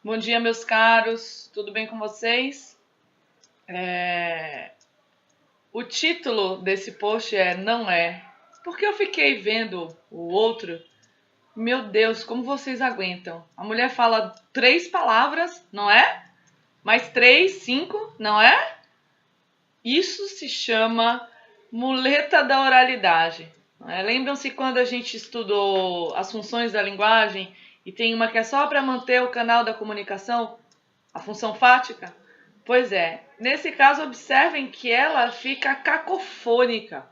Bom dia, meus caros, tudo bem com vocês? O título desse post é Não É, porque eu fiquei vendo o outro, meu Deus, como vocês aguentam? A mulher fala 3 palavras, não é? Mais 3, 5, não é? Isso se chama muleta da oralidade. Não é? Lembram-se quando a gente estudou as funções da linguagem e tem uma que é só para manter o canal da comunicação? A função fática? Pois é, nesse caso observem que ela fica cacofônica.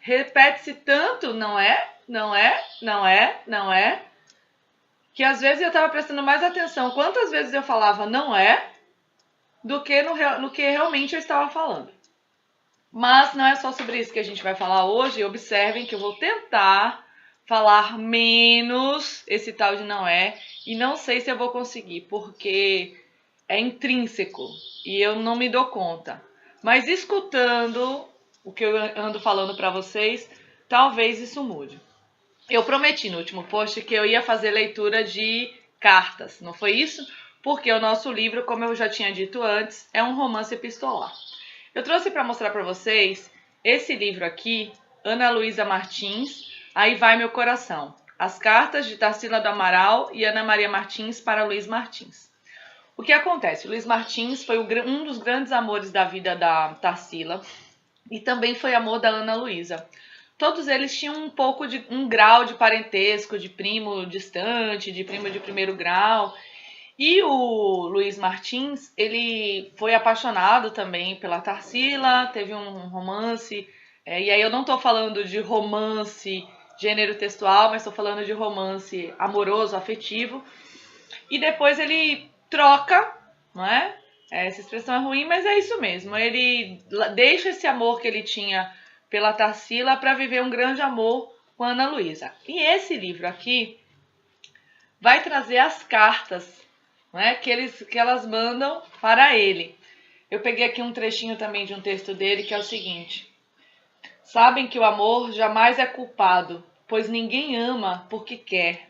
Repete-se tanto, não é, não é, não é, não é, que às vezes eu estava prestando mais atenção quantas vezes eu falava não é, do que no que realmente eu estava falando. Mas não é só sobre isso que a gente vai falar hoje. Observem que eu vou tentar falar menos esse tal de não é, e não sei se eu vou conseguir, porque é intrínseco e eu não me dou conta. Mas escutando o que eu ando falando para vocês, talvez isso mude. Eu prometi no último post que eu ia fazer leitura de cartas, não foi isso? Porque o nosso livro, como eu já tinha dito antes, é um romance epistolar. Eu trouxe para mostrar para vocês esse livro aqui, Ana Luísa Martins, Aí Vai Meu Coração. As cartas de Tarsila do Amaral e Ana Maria Martins para Luiz Martins. O que acontece? O Luiz Martins foi um dos grandes amores da vida da Tarsila e também foi amor da Ana Luísa. Todos eles tinham um pouco de um grau de parentesco, de primo distante, de primo de primeiro grau. E o Luiz Martins, ele foi apaixonado também pela Tarsila, teve um romance, e aí eu não estou falando de romance gênero textual, mas estou falando de romance amoroso, afetivo. E depois ele troca, não é? Essa expressão é ruim, mas é isso mesmo. Ele deixa esse amor que ele tinha pela Tarsila para viver um grande amor com a Ana Luísa. E esse livro aqui vai trazer as cartas, não é? que elas mandam para ele. Eu peguei aqui um trechinho também de um texto dele que é o seguinte: sabem que o amor jamais é culpado, pois ninguém ama porque quer,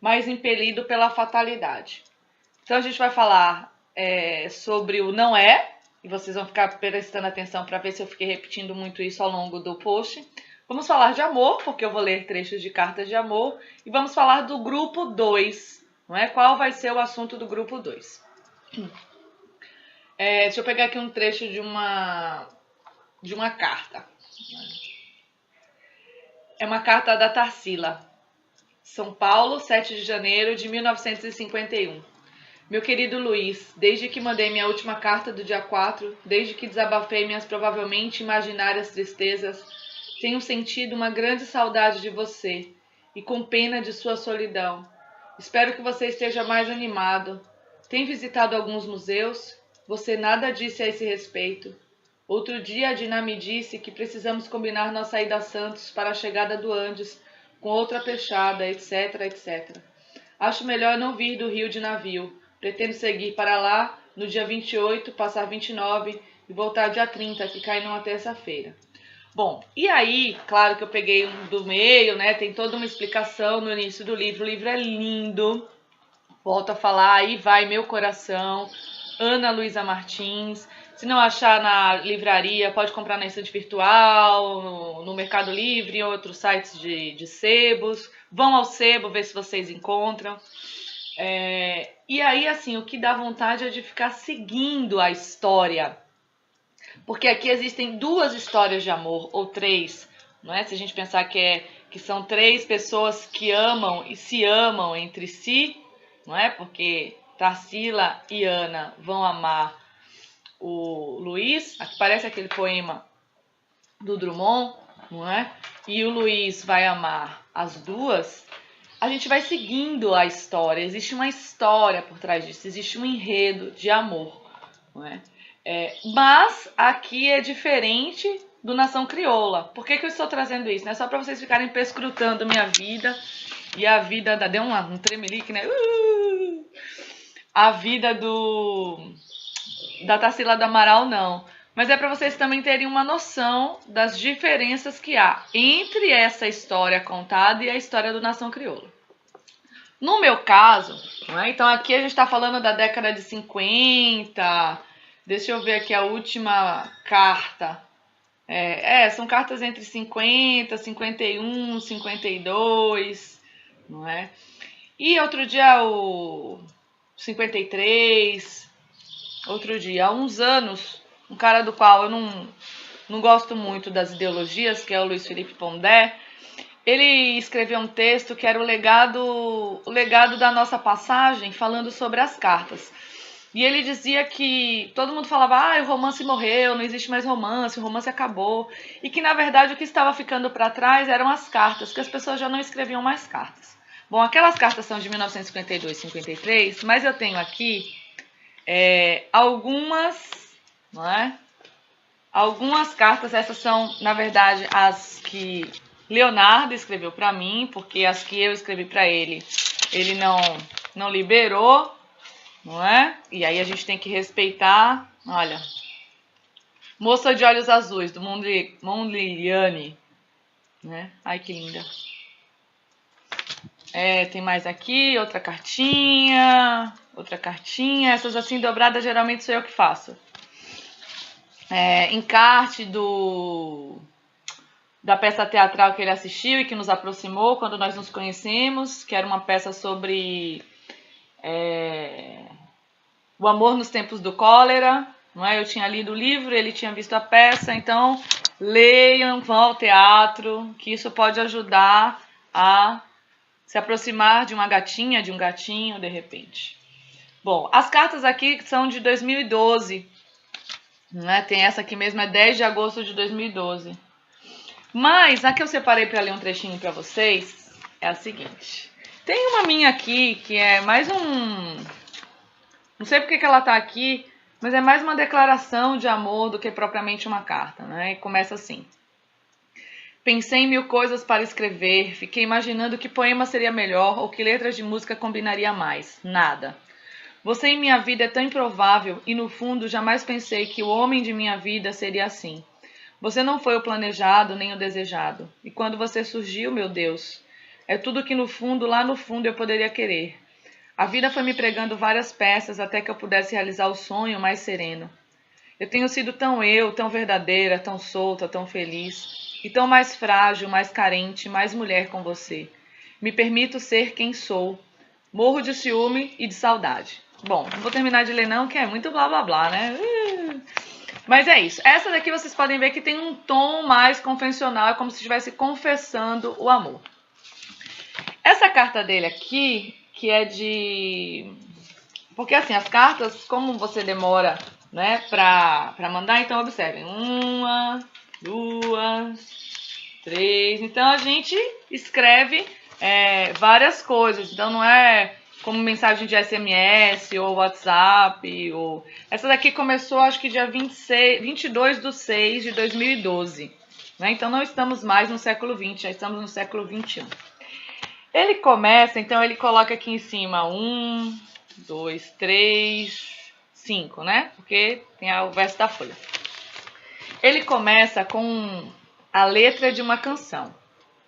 mas impelido pela fatalidade. Então a gente vai falar sobre o não é, e vocês vão ficar prestando atenção para ver se eu fiquei repetindo muito isso ao longo do post. Vamos falar de amor, porque eu vou ler trechos de cartas de amor, e vamos falar do grupo 2, não é? Qual vai ser o assunto do grupo 2? Deixa eu pegar aqui um trecho de uma carta. É uma carta da Tarsila. São Paulo, 7 de janeiro de 1951. Meu querido Luiz, desde que mandei minha última carta do dia 4, desde que desabafei minhas provavelmente imaginárias tristezas, tenho sentido uma grande saudade de você e com pena de sua solidão. Espero que você esteja mais animado. Tem visitado alguns museus? Você nada disse a esse respeito. Outro dia a Dina me disse que precisamos combinar nossa ida a Santos para a chegada do Andes, com outra peixada, etc, etc. Acho melhor não vir do Rio de navio. Pretendo seguir para lá no dia 28, passar 29 e voltar dia 30, que cai numa terça-feira. Bom, e aí, claro que eu peguei um do meio, né? Tem toda uma explicação no início do livro. O livro é lindo. Volto a falar, Aí Vai Meu Coração, Ana Luísa Martins. Se não achar na livraria, pode comprar na estante virtual, no Mercado Livre, em outros sites de sebos. Vão ao sebo ver se vocês encontram. E aí, assim, o que dá vontade é de ficar seguindo a história. Porque aqui existem 2 histórias de amor, ou 3, não é? Se a gente pensar que são 3 pessoas que amam e se amam entre si, não é? Porque Tarsila e Ana vão amar o Luiz, aqui parece aquele poema do Drummond, não é? E o Luiz vai amar as duas. A gente vai seguindo a história, existe uma história por trás disso, existe um enredo de amor, não é? Mas aqui é diferente do Nação Crioula. Por que eu estou trazendo isso? Não é só para vocês ficarem perscrutando minha vida e a vida da... Deu um tremelique, né? A vida da Tarsila do Amaral, não. Mas é para vocês também terem uma noção das diferenças que há entre essa história contada e a história do Nação Crioula. No meu caso, né, então aqui a gente está falando da década de 50. Deixa eu ver aqui a última carta. São cartas entre 50, 51, 52, não é? E outro dia o 53, outro dia, há uns anos, um cara do qual eu não gosto muito das ideologias, que é o Luiz Felipe Pondé, ele escreveu um texto que era o legado da nossa passagem, falando sobre as cartas. E ele dizia que todo mundo falava, o romance morreu, não existe mais romance, o romance acabou. E que, na verdade, o que estava ficando para trás eram as cartas, que as pessoas já não escreviam mais cartas. Bom, aquelas cartas são de 1952 e 53, mas eu tenho aqui algumas, não é? Algumas cartas, essas são, na verdade, as que Leonardo escreveu para mim, porque as que eu escrevi para ele não liberou, não é? E aí a gente tem que respeitar. Olha, Moça de Olhos Azuis, do Mondliane, né? Ai, que linda. Tem mais aqui, outra cartinha. Essas assim dobradas geralmente sou eu que faço. Encarte da peça teatral que ele assistiu e que nos aproximou quando nós nos conhecemos, que era uma peça sobre o amor nos tempos do cólera, não é? Eu tinha lido o livro, ele tinha visto a peça, então leiam, vão ao teatro, que isso pode ajudar a se aproximar de uma gatinha, de um gatinho, de repente. Bom, as cartas aqui são de 2012, né? Tem essa aqui mesmo, é 10 de agosto de 2012. Mas a que eu separei para ler um trechinho para vocês é a seguinte. Tem uma minha aqui que é mais não sei porque que ela tá aqui, mas é mais uma declaração de amor do que propriamente uma carta, né? E começa assim. Pensei em mil coisas para escrever, fiquei imaginando que poema seria melhor ou que letras de música combinaria mais. Nada. Você em minha vida é tão improvável e no fundo jamais pensei que o homem de minha vida seria assim. Você não foi o planejado nem o desejado. E quando você surgiu, meu Deus, é tudo que no fundo, lá no fundo eu poderia querer. A vida foi me pregando várias peças até que eu pudesse realizar o sonho mais sereno. Eu tenho sido tão verdadeira, tão solta, tão feliz. E tão mais frágil, mais carente, mais mulher com você. Me permito ser quem sou. Morro de ciúme e de saudade. Bom, não vou terminar de ler não, que é muito blá blá blá, né? Mas é isso. Essa daqui vocês podem ver que tem um tom mais convencional, é como se estivesse confessando o amor. Essa carta dele aqui, que é de... Porque assim, as cartas, como você demora, né, pra mandar, então observem. 1, 2, 3. Então a gente escreve várias coisas. Então não é como mensagem de SMS ou WhatsApp. Essa daqui começou acho que dia 22/6/2012. Né? Então não estamos mais no século XX, já estamos no século XXI. Ele começa, então ele coloca aqui em cima 1, 2, 3, 5, né? Porque tem o verso da folha. Ele começa com a letra de uma canção,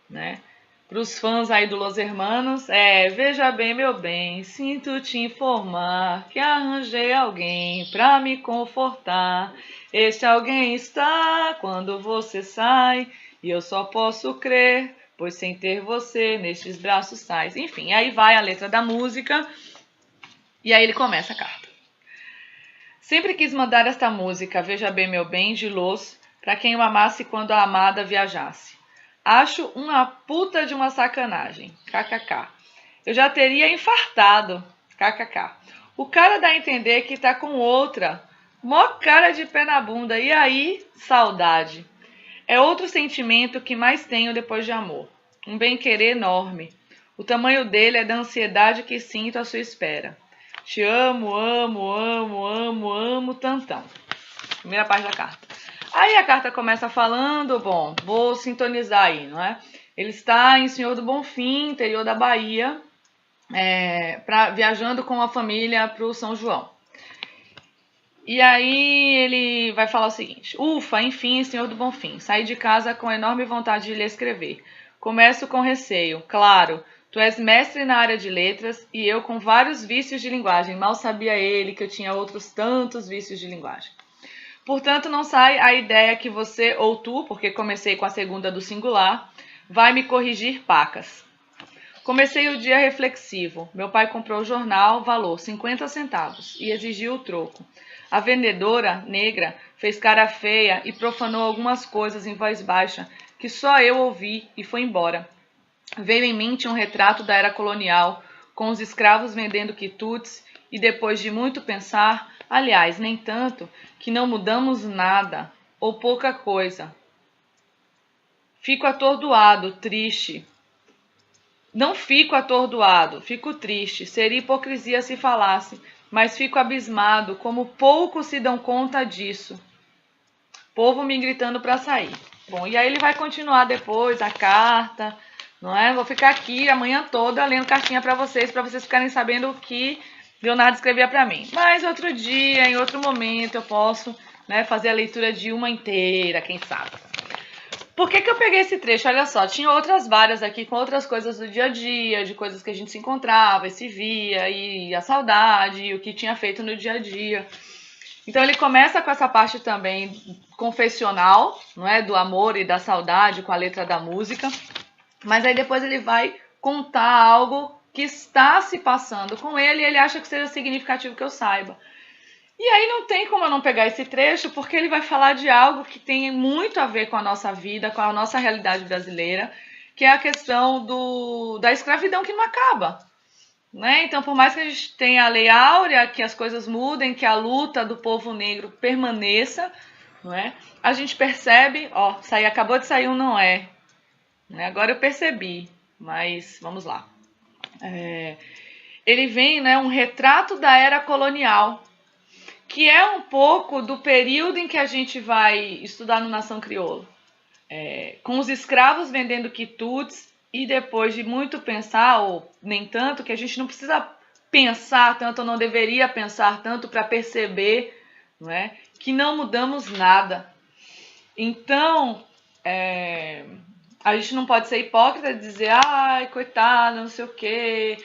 né? Para os fãs aí do Los Hermanos, veja bem, meu bem, sinto te informar que arranjei alguém para me confortar. Este alguém está quando você sai e eu só posso crer, pois sem ter você nestes braços sais. Enfim, aí vai a letra da música e aí ele começa a carta. Sempre quis mandar esta música, veja bem, meu bem, de Los, para quem eu amasse quando a amada viajasse. Acho uma puta de uma sacanagem, kkk. Eu já teria infartado, kkk. O cara dá a entender que tá com outra, mó cara de pé na bunda, e aí, saudade. É outro sentimento que mais tenho depois de amor, um bem-querer enorme. O tamanho dele é da ansiedade que sinto à sua espera. Te amo, amo, amo, amo, amo, tantão. Primeira parte da carta. Aí a carta começa falando, bom, vou sintonizar aí, não é? Ele está em Senhor do Bonfim, interior da Bahia, viajando com a família para o São João. E aí ele vai falar o seguinte: ufa, enfim, Senhor do Bonfim, saí de casa com enorme vontade de lhe escrever. Começo com receio, claro, Tu és mestre na área de letras e eu com vários vícios de linguagem. Mal sabia ele que eu tinha outros tantos vícios de linguagem. Portanto, não sai a ideia que você ou tu, porque comecei com a segunda do singular, vai me corrigir pacas. Comecei o dia reflexivo. Meu pai comprou o jornal, valor 50 centavos, e exigiu o troco. A vendedora, negra, fez cara feia e profanou algumas coisas em voz baixa que só eu ouvi e foi embora. Veio em mente um retrato da era colonial, com os escravos vendendo quitutes, e depois de muito pensar, aliás, nem tanto, que não mudamos nada, ou pouca coisa. Fico atordoado, triste. Não fico atordoado, fico triste. Seria hipocrisia se falasse, mas fico abismado, como poucos se dão conta disso. Povo me gritando para sair. Bom, e aí ele vai continuar depois a carta, não é? Vou ficar aqui a manhã toda lendo cartinha para vocês ficarem sabendo o que Leonardo escrevia para mim. Mas outro dia, em outro momento, eu posso, né, fazer a leitura de uma inteira, quem sabe. Por que eu peguei esse trecho? Olha só, tinha outras várias aqui com outras coisas do dia a dia, de coisas que a gente se encontrava e se via, e a saudade, e o que tinha feito no dia a dia. Então ele começa com essa parte também confessional, não é, do amor e da saudade com a letra da música, mas aí depois ele vai contar algo que está se passando com ele e ele acha que seja significativo que eu saiba. E aí não tem como eu não pegar esse trecho, porque ele vai falar de algo que tem muito a ver com a nossa vida, com a nossa realidade brasileira, que é a questão da escravidão que não acaba. Né? Então, por mais que a gente tenha a Lei Áurea, que as coisas mudem, que a luta do povo negro permaneça, não é? A gente percebe, ó, acabou de sair um não é. Né? Agora eu percebi, mas vamos lá. Ele vem, né, um retrato da era colonial, que é um pouco do período em que a gente vai estudar no Nação Crioula. Com os escravos vendendo quitutes, e depois de muito pensar, ou nem tanto, que a gente não precisa pensar tanto, ou não deveria pensar tanto para perceber, não é, que não mudamos nada. Então, a gente não pode ser hipócrita e dizer, ai, coitada, não sei o quê,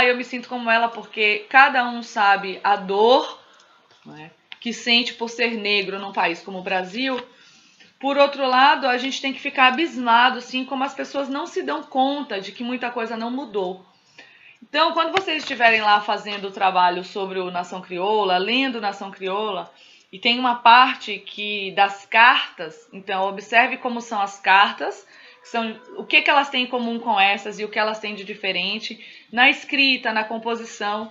eu me sinto como ela, porque cada um sabe a dor, não é, que sente por ser negro num país como o Brasil. Por outro lado, a gente tem que ficar abismado, assim, como as pessoas não se dão conta de que muita coisa não mudou. Então, quando vocês estiverem lá fazendo o trabalho sobre o Nação Crioula, lendo Nação Crioula, e tem uma parte das cartas, então observe como são as cartas, o que elas têm em comum com essas e o que elas têm de diferente, na escrita, na composição.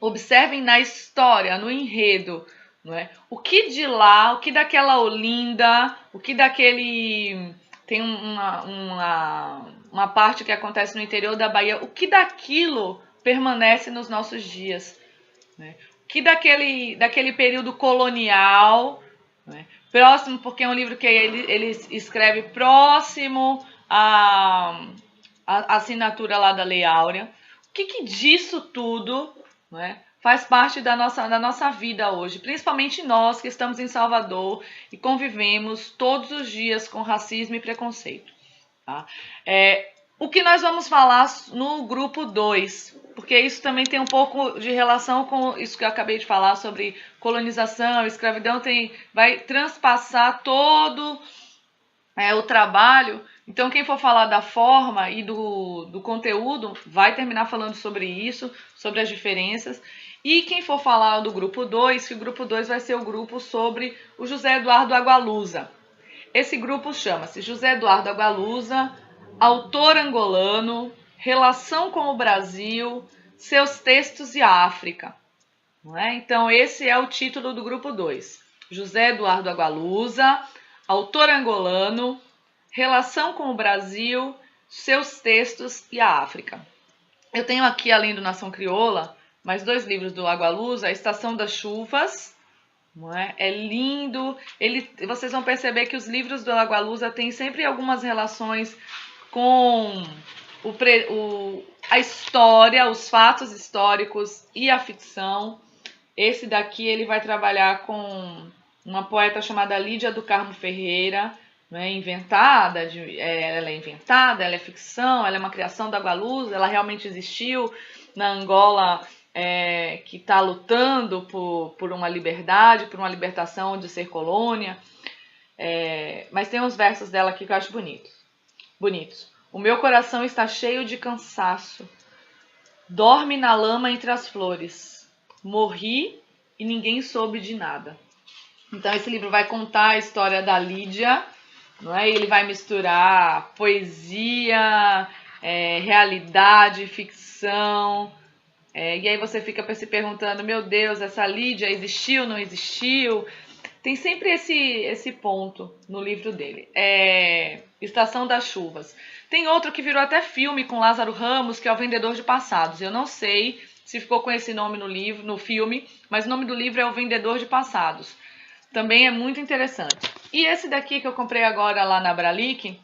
Observem na história, no enredo, não é? O que de lá, o que daquela Olinda, o que daquele... Tem uma parte que acontece no interior da Bahia, o que daquilo permanece nos nossos dias? Né? O que daquele período colonial, né? Próximo, porque é um livro que ele escreve próximo à assinatura lá da Lei Áurea. O que disso tudo, né, faz parte da nossa vida hoje, principalmente nós que estamos em Salvador e convivemos todos os dias com racismo e preconceito. Tá? O que nós vamos falar no grupo 2, porque isso também tem um pouco de relação com isso que eu acabei de falar sobre colonização, escravidão, vai transpassar todo o trabalho. Então, quem for falar da forma e do conteúdo vai terminar falando sobre isso, sobre as diferenças. E quem for falar do grupo 2, que o grupo 2 vai ser o grupo sobre o José Eduardo Agualusa. Esse grupo chama-se José Eduardo Agualusa, autor angolano, relação com o Brasil, seus textos e a África. Não é? Então, esse é o título do grupo 2. José Eduardo Agualusa, autor angolano, relação com o Brasil, seus textos e a África. Eu tenho aqui, além do Nação Crioula, mais 2 livros do Agualusa, A Estação das Chuvas, não é? É lindo. Vocês vão perceber que os livros do Agualusa têm sempre algumas relações com a história, os fatos históricos e a ficção. Esse daqui ele vai trabalhar com uma poeta chamada Lídia do Carmo Ferreira, não é inventada, ela é inventada, ela é ficção, ela é uma criação da Gualuz, ela realmente existiu na Angola, que está lutando por uma liberdade, por uma libertação de ser colônia. Mas tem uns versos dela aqui que eu acho bonitos. O meu coração está cheio de cansaço, dorme na lama entre as flores, morri e ninguém soube de nada. Então esse livro vai contar a história da Lídia, não é? Ele vai misturar poesia, realidade, ficção. E aí você fica se perguntando, meu Deus, essa Lídia existiu, não existiu? Tem sempre esse ponto no livro dele. Estação das Chuvas. Tem outro que virou até filme com Lázaro Ramos, que é O Vendedor de Passados. Eu não sei se ficou com esse nome no filme, mas o nome do livro é O Vendedor de Passados. Também é muito interessante. E esse daqui que eu comprei agora lá na Bralic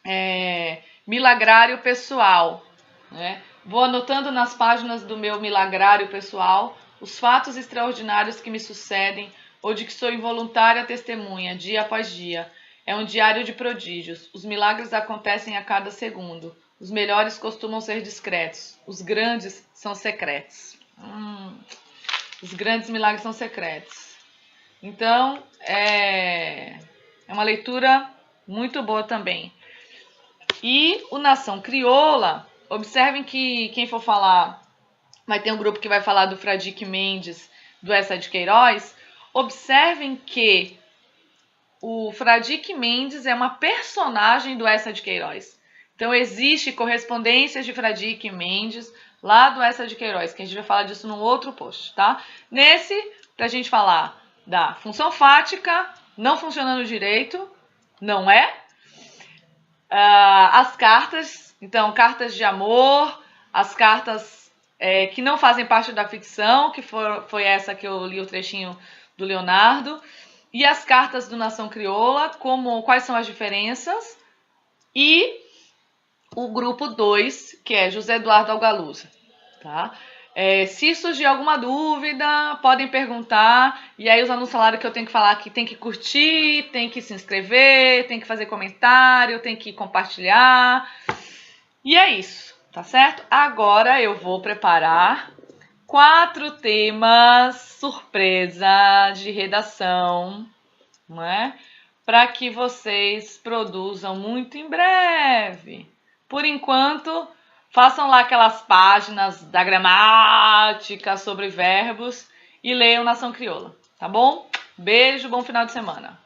é Milagrário Pessoal, né? Vou anotando nas páginas do meu Milagrário Pessoal os fatos extraordinários que me sucedem ou de que sou involuntária testemunha, dia após dia. É um diário de prodígios. Os milagres acontecem a cada segundo. Os melhores costumam ser discretos. Os grandes são secretos. Os grandes milagres são secretos. Então, é uma leitura muito boa também. E o Nação Crioula, observem que quem for falar, vai ter um grupo que vai falar do Fradique Mendes, do Eça de Queiroz. Observem que o Fradique Mendes é uma personagem do Eça de Queiroz. Então, existe correspondências de Fradique Mendes lá do Eça de Queiroz, que a gente vai falar disso num outro post, tá? Nesse, pra gente falar da função fática, não funcionando direito, não é? As cartas, então, cartas de amor, as cartas que não fazem parte da ficção, que foi essa que eu li o trechinho do Leonardo, e as cartas do Nação Crioula, quais são as diferenças, e o grupo 2, que é José Eduardo Algalusa, tá? Se surgir alguma dúvida, podem perguntar. E aí os alunos falaram que eu tenho que falar que tem que curtir, tem que se inscrever, tem que fazer comentário, tem que compartilhar. E é isso, tá certo? Agora eu vou preparar 4 temas surpresa de redação, não é? Para que vocês produzam muito em breve. Por enquanto, façam lá aquelas páginas da gramática sobre verbos e leiam Nação Crioula, tá bom? Beijo, bom final de semana.